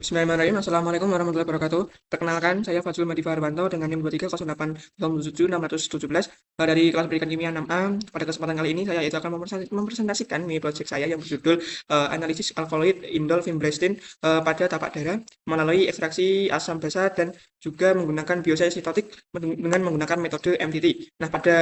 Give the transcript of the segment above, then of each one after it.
Bismillahirrahmanirrahim. Assalamualaikum warahmatullahi wabarakatuh. Perkenalkan, saya Fazlul Madifa Harbanto dengan NIM 230807617 dari kelas pendidikan kimia 6A. Pada kesempatan kali ini saya akan mempresentasikan mini project saya yang berjudul analisis alkaloid indol vinblastine pada tapak darah melalui ekstraksi asam basa dan juga menggunakan biositotik dengan menggunakan metode MTT. Nah, pada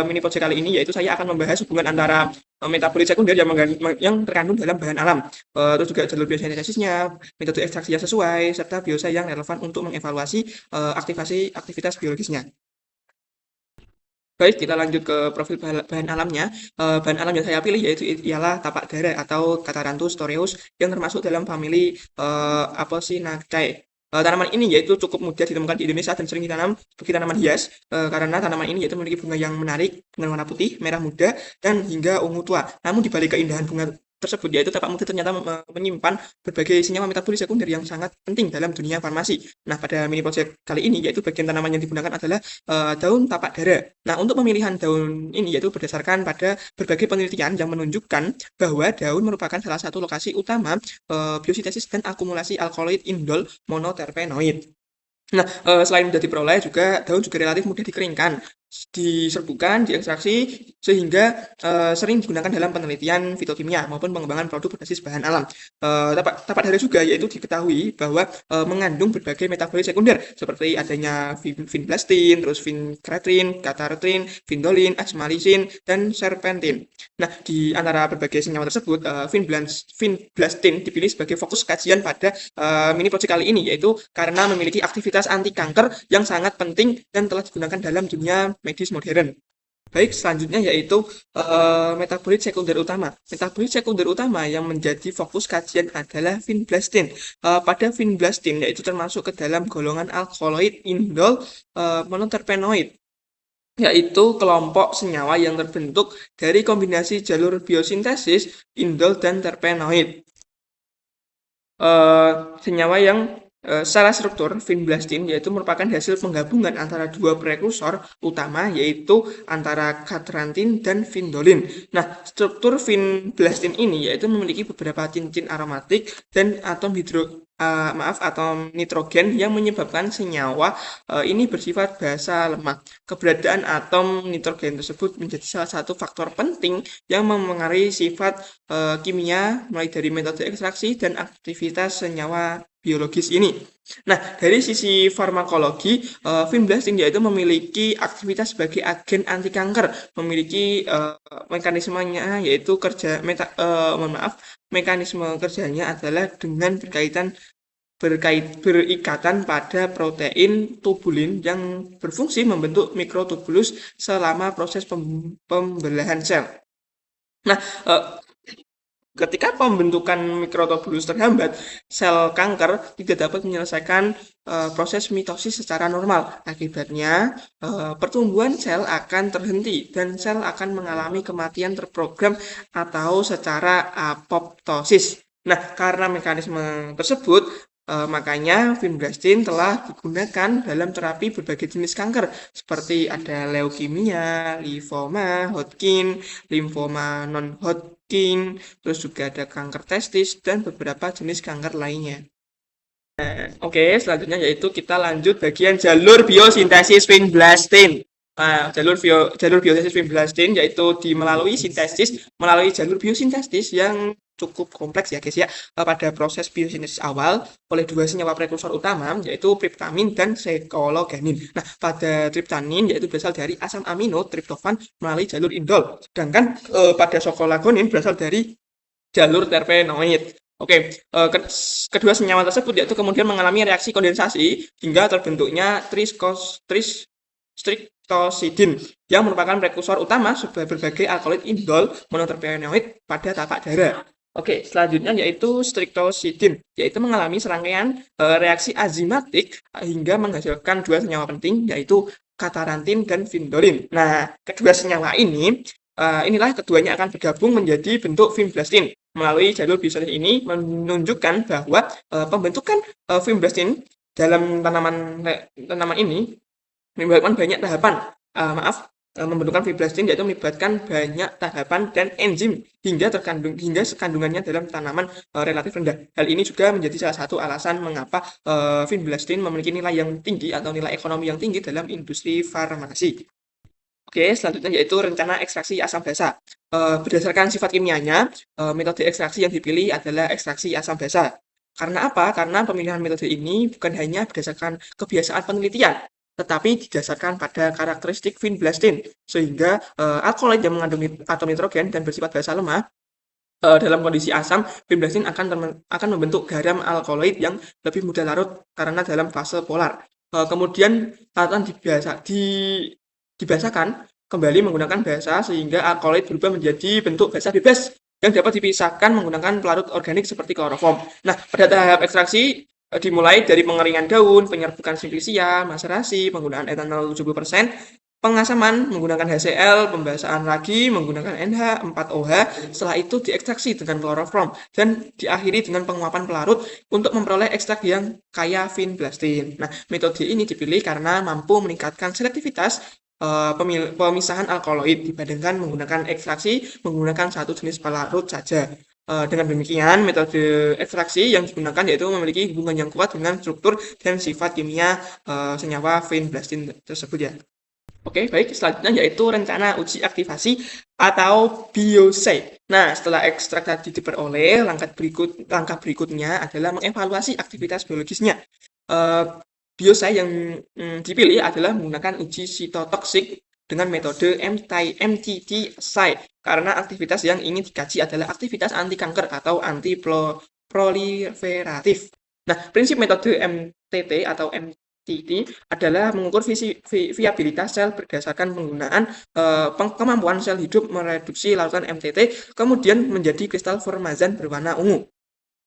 mini project kali ini yaitu saya akan membahas hubungan antara metabolit sekunder yang terkandung dalam bahan alam, terus juga jalur biosintesisnya, metode ekstraksi yang sesuai, serta biosay yang relevan untuk mengevaluasi aktivasi aktivitas biologisnya. Baik, kita lanjut ke profil bahan alamnya. Bahan alam yang saya pilih ialah tapak darah atau Catharanthus storeus yang termasuk dalam famili Apocynaceae. Tanaman ini yaitu cukup mudah ditemukan di Indonesia dan sering ditanam sebagai tanaman hias karena tanaman ini yaitu memiliki bunga yang menarik dengan warna putih, merah muda, dan hingga ungu tua. Namun di balik keindahan bunga tersebut yaitu tapak muda ternyata menyimpan berbagai senyawa metabolis sekunder yang sangat penting dalam dunia farmasi. Nah, pada mini project kali ini yaitu bagian tanaman yang digunakan adalah daun tapak dara. Nah, untuk pemilihan daun ini yaitu berdasarkan pada berbagai penelitian yang menunjukkan bahwa daun merupakan salah satu lokasi utama biosintesis dan akumulasi alkaloid indol monoterpenoid. Nah, selain mudah diperoleh juga daun juga relatif mudah dikeringkan, diserbukan, diekstraksi sehingga sering digunakan dalam penelitian fitokimia maupun pengembangan produk berbasis bahan alam. Tapak dara juga yaitu diketahui bahwa mengandung berbagai metabolit sekunder seperti adanya vinblastine, terus vincretin, cathartin, vindolin, asmalisin, dan serpentin. Nah, di antara berbagai senyawa tersebut, vinblastine dipilih sebagai fokus kajian pada mini project kali ini yaitu karena memiliki aktivitas anti kanker yang sangat penting dan telah digunakan dalam dunia medis modern. Baik, selanjutnya yaitu metabolit sekunder utama. Metabolit sekunder utama yang menjadi fokus kajian adalah vinblastine. Pada vinblastine yaitu termasuk ke dalam golongan alkaloid indol monoterpenoid, yaitu kelompok senyawa yang terbentuk dari kombinasi jalur biosintesis indol dan terpenoid. Senyawa yang secara struktur vinblastine yaitu merupakan hasil penggabungan antara dua prekursor utama yaitu antara catrantin dan vindolin. Nah, struktur vinblastine ini yaitu memiliki beberapa cincin aromatik dan atom nitrogen yang menyebabkan senyawa ini bersifat basa lemak. Keberadaan atom nitrogen tersebut menjadi salah satu faktor penting yang memengaruhi sifat kimia mulai dari metode ekstraksi dan aktivitas senyawa biologis ini. Nah, dari sisi farmakologi, vinblastine yaitu memiliki aktivitas sebagai agen anti kanker, memiliki mekanismenya yaitu mekanisme kerjanya adalah dengan berikatan pada protein tubulin yang berfungsi membentuk mikrotubulus selama proses pembelahan sel. Nah, ketika pembentukan mikrotubulus terhambat, sel kanker tidak dapat menyelesaikan proses mitosis secara normal. Akibatnya, pertumbuhan sel akan terhenti dan sel akan mengalami kematian terprogram atau secara apoptosis. Nah, karena mekanisme tersebut, makanya vinblastine telah digunakan dalam terapi berbagai jenis kanker seperti ada leukemia, limfoma Hodgkin, limfoma non-Hodgkin, terus juga ada kanker testis dan beberapa jenis kanker lainnya. Oke, selanjutnya yaitu kita lanjut bagian jalur biosintesis vinblastine. Jalur biosintesis vinblastine yaitu melalui jalur biosintesis yang cukup kompleks ya guys ya. Pada proses biosintesis awal oleh dua senyawa prekursor utama yaitu triptamin dan sekologanin. Nah, pada triptamin yaitu berasal dari asam amino triptofan melalui jalur indol, sedangkan pada sekologanin berasal dari jalur terpenoid. Oke, kedua senyawa tersebut yaitu kemudian mengalami reaksi kondensasi hingga terbentuknya streptosidin yang merupakan prekursor utama berbagai alkaloid indol monoterpenoid pada tapak darah. Oke, selanjutnya yaitu streptosidin, yaitu mengalami serangkaian reaksi enzimatik hingga menghasilkan dua senyawa penting yaitu catharantin dan vindolin. Nah, kedua senyawa ini inilah keduanya akan bergabung menjadi bentuk vinblastine. Melalui jalur biosintesis ini menunjukkan bahwa pembentukan vinblastine dalam tanaman ini melibatkan banyak tahapan. membentukkan fibrostin, yaitu melibatkan banyak tahapan dan enzim hingga kandungannya dalam tanaman relatif rendah. Hal ini juga menjadi salah satu alasan mengapa vinblastine memiliki nilai yang tinggi atau nilai ekonomi yang tinggi dalam industri farmasi. Oke, selanjutnya yaitu rencana ekstraksi asam basa. Berdasarkan sifat kimianya, metode ekstraksi yang dipilih adalah ekstraksi asam basa. Karena apa? Karena pemilihan metode ini bukan hanya berdasarkan kebiasaan penelitian, tetapi didasarkan pada karakteristik vinblastine, sehingga alkaloid yang mengandung atom nitrogen dan bersifat basa lemah dalam kondisi asam, vinblastine akan membentuk garam alkaloid yang lebih mudah larut karena dalam fase polar. Kemudian larutan dibiasakan kembali menggunakan basa sehingga alkaloid berubah menjadi bentuk basa bebas yang dapat dipisahkan menggunakan pelarut organik seperti kloroform. Nah, pada tahap ekstraksi dimulai dari pengeringan daun, penyerbukan simplisia, maserasi, penggunaan etanol 70%, pengasaman menggunakan HCl, pembasahan lagi menggunakan NH4OH, setelah itu diekstraksi dengan kloroform dan diakhiri dengan penguapan pelarut untuk memperoleh ekstrak yang kaya vinblastine. Nah, metode ini dipilih karena mampu meningkatkan selektivitas pemisahan alkaloid dibandingkan menggunakan ekstraksi menggunakan satu jenis pelarut saja. Dengan demikian, metode ekstraksi yang digunakan yaitu memiliki hubungan yang kuat dengan struktur dan sifat kimia senyawa vinblastine tersebut ya. Oke, baik. Selanjutnya yaitu rencana uji aktivasi atau biosay. Nah, setelah ekstrak tadi diperoleh, langkah berikutnya adalah mengevaluasi aktivitas biologisnya. Biosay yang dipilih adalah menggunakan uji sitotoksik dengan metode MTT-assay karena aktivitas yang ingin dikaji adalah aktivitas anti kanker atau anti proliferatif. Nah, prinsip metode MTT atau MTT adalah mengukur viabilitas sel berdasarkan penggunaan kemampuan sel hidup mereduksi larutan MTT kemudian menjadi kristal formazan berwarna ungu.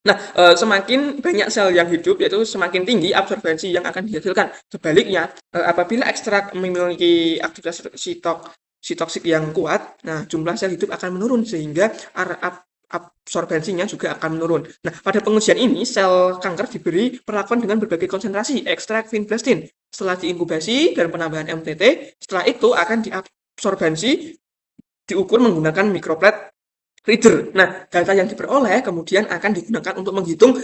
Nah, semakin banyak sel yang hidup, yaitu semakin tinggi absorbensi yang akan dihasilkan. Sebaliknya, apabila ekstrak memiliki aktivitas sitotoksik yang kuat, nah jumlah sel hidup akan menurun sehingga absorbensinya juga akan menurun. Nah, pada pengujian ini, sel kanker diberi perlakuan dengan berbagai konsentrasi ekstrak vinblastine. Setelah diinkubasi dan penambahan MTT, setelah itu akan diabsorbensi diukur menggunakan microplate reader. Nah, data yang diperoleh kemudian akan digunakan untuk menghitung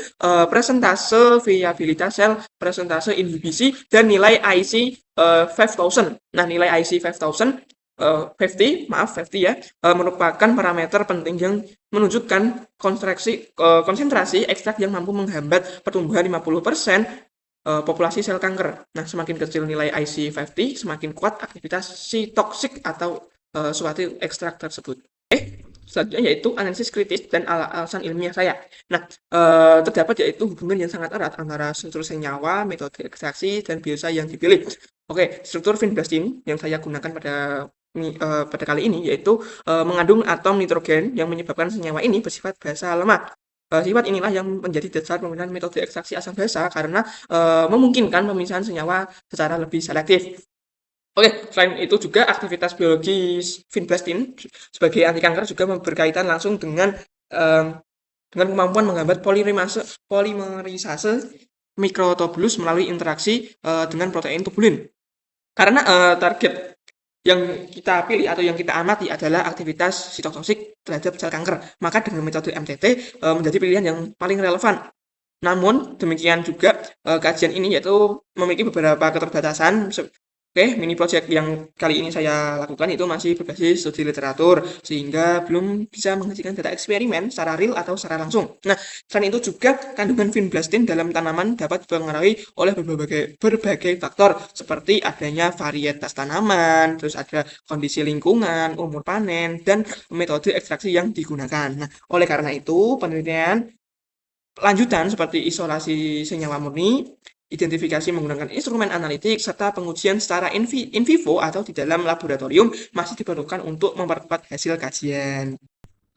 presentase viabilitas sel, presentase inhibisi, dan nilai IC 5000. Nah, nilai IC 5000 50 ya, merupakan parameter penting yang menunjukkan konsentrasi ekstrak yang mampu menghambat pertumbuhan 50% populasi sel kanker. Nah, semakin kecil nilai IC50, semakin kuat aktivitas sitotoksik atau suatu ekstrak tersebut. Selanjutnya yaitu analisis kritis dan alasan ilmiah saya. Nah, terdapat yaitu hubungan yang sangat erat antara struktur senyawa, metode ekstraksi, dan biosay yang dipilih. Oke, struktur vinblastine yang saya gunakan pada kali ini yaitu mengandung atom nitrogen yang menyebabkan senyawa ini bersifat basa lemah. Sifat inilah yang menjadi dasar penggunaan metode ekstraksi asam basa karena memungkinkan pemisahan senyawa secara lebih selektif. Oke, selain itu juga aktivitas biologis vinblastine sebagai anti kanker juga berkaitan langsung dengan kemampuan menghambat polimerisase mikrotubulus melalui interaksi dengan protein tubulin. Karena target yang kita pilih atau yang kita amati adalah aktivitas sitotoksik terhadap sel kanker, maka dengan metode MTT menjadi pilihan yang paling relevan. Namun demikian juga kajian ini yaitu memiliki beberapa keterbatasan. Oke, mini project yang kali ini saya lakukan itu masih berbasis studi literatur, sehingga belum bisa menghasilkan data eksperimen secara real atau secara langsung. Nah, selain itu juga kandungan vinblastine dalam tanaman dapat dipengaruhi oleh berbagai faktor, seperti adanya varietas tanaman, terus ada kondisi lingkungan, umur panen, dan metode ekstraksi yang digunakan. Nah, oleh karena itu, penelitian lanjutan seperti isolasi senyawa murni, identifikasi menggunakan instrumen analitik, serta pengujian secara in vivo atau di dalam laboratorium masih diperlukan untuk memperkuat hasil kajian.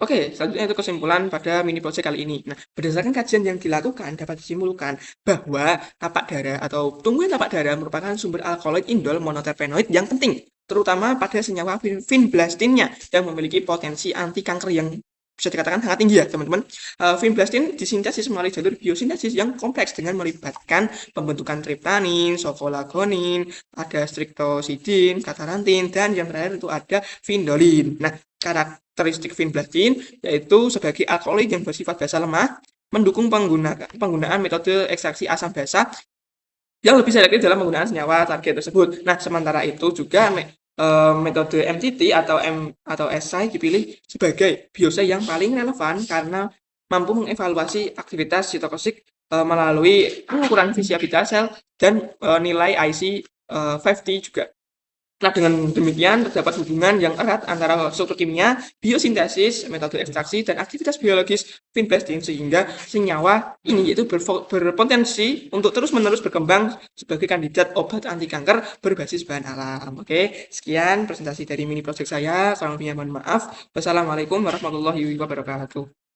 Oke, selanjutnya itu kesimpulan pada mini project kali ini. Nah, berdasarkan kajian yang dilakukan, dapat disimpulkan bahwa tapak darah atau tumbuhan tapak darah merupakan sumber alkaloid indol monoterpenoid yang penting, terutama pada senyawa vinblastine-nya yang memiliki potensi anti kanker yang bisa dikatakan sangat tinggi ya teman-teman. Vinblastine disintesis melalui jalur biosintesis yang kompleks dengan melibatkan pembentukan triptanin, sofolagonin, ada streptosidin, katarantin, dan yang terakhir itu ada vindolin. Nah, karakteristik vinblastine yaitu sebagai alkaloid yang bersifat basa lemah, mendukung penggunaan metode ekstraksi asam basa yang lebih selektif dalam penggunaan senyawa target tersebut. Nah, sementara itu juga metode MTT atau SI dipilih sebagai biosay yang paling relevan karena mampu mengevaluasi aktivitas sitokosik melalui pengukuran visibilitas sel dan nilai IC50 juga. Nah, dengan demikian terdapat hubungan yang erat antara struktur kimia, biosintesis, metode ekstraksi, dan aktivitas biologis vinblastine sehingga senyawa ini yaitu berpotensi untuk terus-menerus berkembang sebagai kandidat obat anti kanker berbasis bahan alam. Oke, sekian presentasi dari mini project saya. Kurang lebihnya mohon maaf. Wassalamualaikum warahmatullahi wabarakatuh.